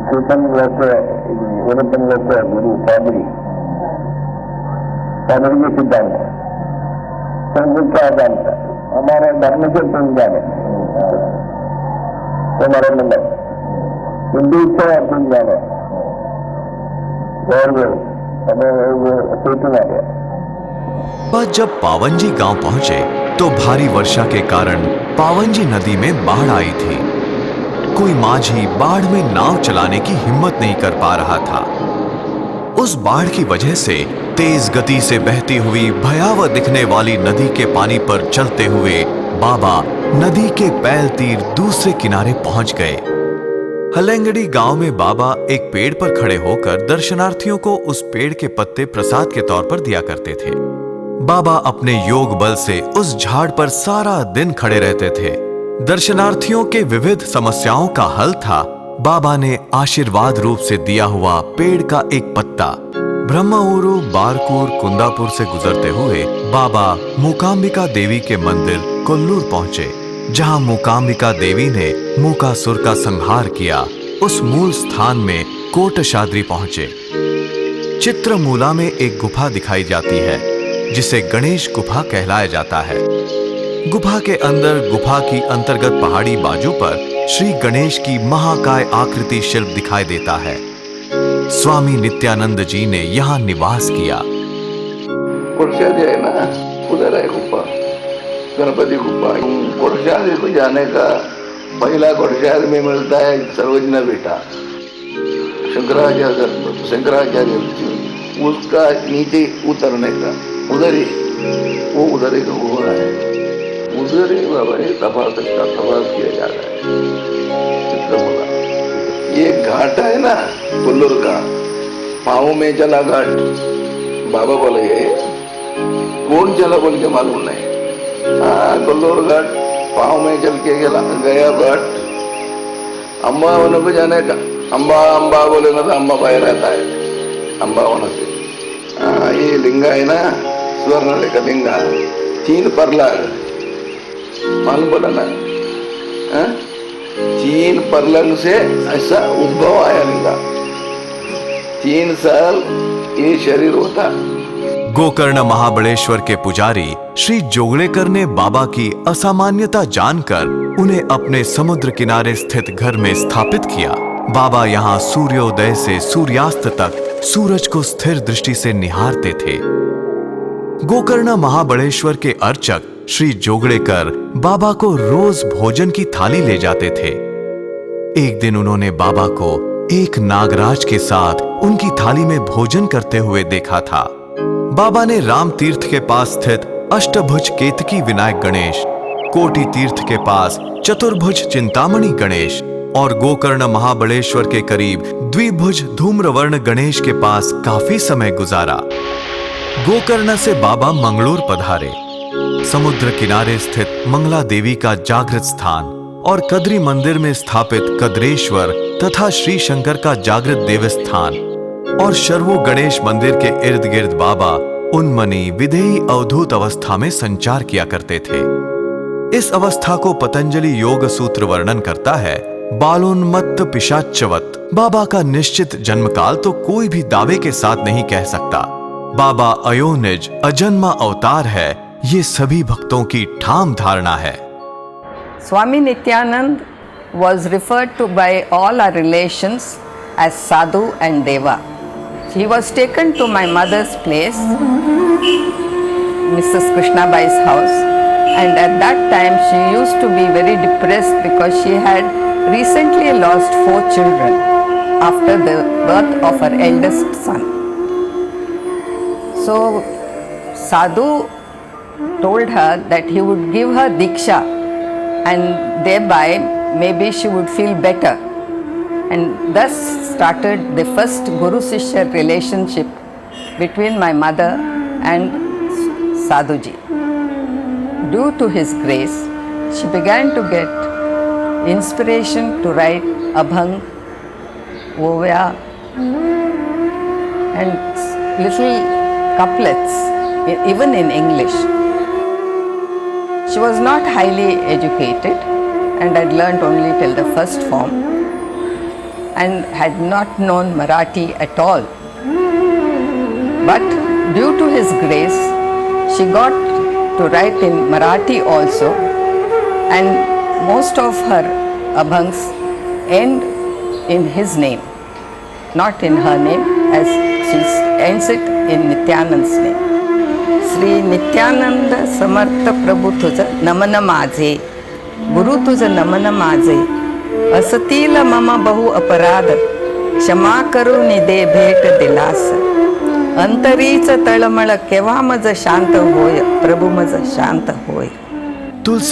European गुरु पादरी के सिद्धांत संस्कृत क्या जानता हमारे धर्म से तुम जाने तुम्हारे नंबर हिंदू से तुम जाने और वो जब पावनजी गांव पहुंचे तो भारी वर्षा के कारण पावनजी नदी में बाढ़ आई थी। कोई माझी बाढ़ में नाव चलाने की हिम्मत नहीं कर पा रहा था। उस बाढ़ की वजह से तेज गति से बहती हुई भयावह दिखने वाली नदी के पानी पर चलते हुए बाबा नदी के पैल तीर दूसरे किनारे पहुंच गए। हलेंगड़ी गांव में बाबा एक पेड़ पर खड़े होकर दर्शनार्थियों को उस पेड़ के पत्ते प्रसाद के तौर पर दिया करते थे। बाबा अपने योग बल से उस झाड़ पर सारा दिन खड़े रहते थे। दर्शनार्थियों के विविध समस्याओं का हल था बाबा ने आशीर्वाद रूप से दिया हुआ पेड़ का एक पत्ता। ब्रह्मऊरू, बारकूर, कुंदापुर से गुजरते हुए बाबा मूकांबिका देवी के मंदिर कोल्लूर पहुंचे, जहां मूकांबिका देवी ने मूकासुर का संहार किया। उस मूल स्थान में कोटशाद्री पहुंचे। चित्रमूला में एक गुफा दिखाई जाती है जिसे गणेश गुफा कहलाया जाता है। गुफा के अंदर गुफा की अंतर्गत पहाड़ी बाजू पर श्री गणेश की महाकाय आकृति शिल्प दिखाई देता है। स्वामी नित्यानंद जी ने यहाँ निवास किया। कोटशादी है ना, उधर है गुफा, गणपति गुफा। कोटशादी को जाने का पहला कोटशादी में मिलता है सर्वजना बेटा शंकराचार्य उसका नीचे उतरने का उधर ही एक गुफा है, उधर ही बाबा ने तपास किया जा रहा है। चित्रमूला ये घाट है ना कोल्लूर का, पाँव में चला घाट। बाबा बोले कौन चला बोल के मालूम नहीं। हाँ, कोल्लूर घाट पाँव में चल के गया घाट। अम्बा होने को जाने का, अम्बा बोले ना तो अम्बा पाया रहता है, अम्बा होने से। हाँ, ये लिंगा है ना, स्वर्ण का लिंगा, 3 परलाग मालूम पड़ा ना। 3 परलंग से ऐसा उद्भव आया लिंगा। 3 साल ये शरीर होता। गोकर्ण महाबलेश्वर के पुजारी श्री जोगड़ेकर ने बाबा की असामान्यता जानकर उन्हें अपने समुद्र किनारे स्थित घर में स्थापित किया। बाबा यहाँ सूर्योदय से सूर्यास्त तक सूरज को स्थिर दृष्टि से निहारते थे। गोकर्ण महाबलेश्वर के अर्चक श्री जोगड़ेकर बाबा को रोज भोजन की थाली ले जाते थे। एक दिन उन्होंने बाबा को एक नागराज के साथ उनकी थाली में भोजन करते हुए देखा था। बाबा ने राम तीर्थ के पास स्थित अष्टभुज केतकी विनायक गणेश, कोटि तीर्थ के पास चतुर्भुज चिंतामणि गणेश और गोकर्ण महाबलेश्वर के करीब द्विभुज धूम्रवर्ण गणेश के पास काफी समय गुजारा। गोकर्ण से बाबा मंगलोर पधारे। समुद्र किनारे स्थित मंगला देवी का जागृत स्थान और कद्री मंदिर में स्थापित कद्रेश्वर तथा श्री शंकर का जागृत देवस्थान और शर्वो गणेश मंदिर के इर्द गिर्द बाबा उन्मनी विधेयी अवधूत अवस्था में संचार किया करते थे। इस अवस्था को पतंजलि योग सूत्र वर्णन करता है बालोन्मत्त पिशाच्चवत। बाबा का निश्चित जन्मकाल तो कोई भी दावे के साथ नहीं कह सकता। बाबा अयोनिज अजन्मा अवतार है, ये सभी भक्तों की ठाम धारणा है। Swami Nityanand was referred to by all our relations as Sadhu and Deva. He was taken to my mother's place, Mrs. Krishnabai's house, and at that time she used to be very depressed because she had recently lost 4 children after the birth of her eldest son. So Sadhu told her that he would give her Diksha and thereby maybe she would feel better, and thus started the first Guru Shishya relationship between my mother and Sadhuji. Due to his grace, she began to get inspiration to write Abhang, Ovya and little couplets even in English. She was not highly educated and had learnt only till the first form. and had not known Marathi at all. But due to his grace, she got to write in Marathi also, and most of her abhangs end in his name, not in her name, as she ends it in Nityanand's name. Shri Nityanand समर्थ प्रभू तुझं नमन माझे, गुरु तुझं नमन माझे, असतील मम बहु अपराध, क्षमा करून दे भेट दिलास, अंतरीच तळमळ केव्हा मज शांत होय, प्रभू मज शांत होय. तुलसी